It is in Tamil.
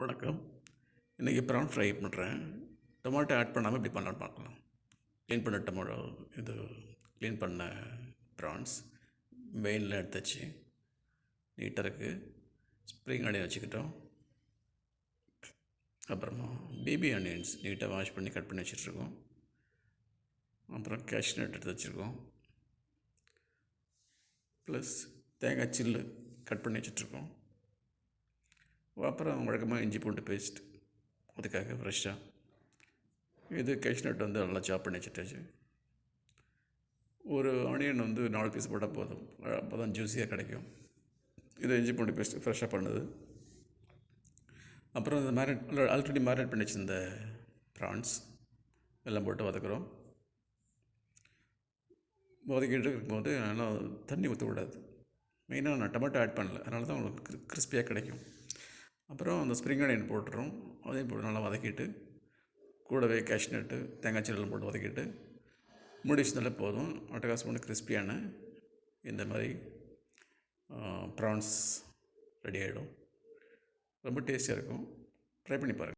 வணக்கம். இன்றைக்கி ப்ரான் ஃப்ரை பண்ணுறேன். டொமாட்டோ ஆட் பண்ணாமல் இப்படி பண்ணலான்னு பார்க்கலாம். க்ளீன் பண்ண ப்ரான்ஸ் வெயினில் எடுத்துச்சு நீட்டாக இருக்குது. ஸ்ப்ரிங் ஆனியன் வச்சுக்கிட்டோம். அப்புறமா பேபி ஆனியன்ஸ் நீட்டாக வாஷ் பண்ணி கட் பண்ணி வச்சுட்ருக்கோம். அப்புறம் கேஷ்நட் எடுத்து வச்சுருக்கோம். ப்ளஸ் தேங்காய் சில்லு கட் பண்ணி வச்சுட்ருக்கோம். அப்புறம் வழக்கமாக இஞ்சி பூண்டு பேஸ்ட் அதுக்காக ஃப்ரெஷ்ஷாக இது கேஷ்நட் நல்லா சாப் பண்ணி வச்சுட்டாச்சு. ஒரு ஆனியன் 4 பீஸ் போட்டால் போதும், அப்போ தான் ஜூஸியாக கிடைக்கும். இது இஞ்சி பூண்டு பேஸ்ட் ஃப்ரெஷ்ஷாக பண்ணுது. அப்புறம் இந்த ஆல்ரெடி மேரினேட் பண்ணி வச்சுருந்த ப்ரான்ஸ் எல்லாம் போட்டு வதக்குறோம். வதக்கிட்டு இருக்கும்போது நல்லா தண்ணி ஊற்றக்கூடாது. மெயினாக நான் டொமேட்டோ ஆட் பண்ணல, அதனால தான் உங்களுக்கு கிறிஸ்பியாக கிடைக்கும். அப்புறம் அந்த ஸ்ப்ரிங் ஆனியன் போட்டுறோம். அதையும் போட்டு நல்லா வதக்கிட்டு கூடவே கேஷ்நட்டு தேங்காய் சில்லெல்லாம் போட்டு வதக்கிட்டு முடிச்சுனாலே போதும். அட்டகாசமான கிறிஸ்பியான இந்த மாதிரி ப்ரான்ஸ் ரெடி ஆகிடும். ரொம்ப டேஸ்டியாக இருக்கும். ட்ரை பண்ணி பாருங்கள்.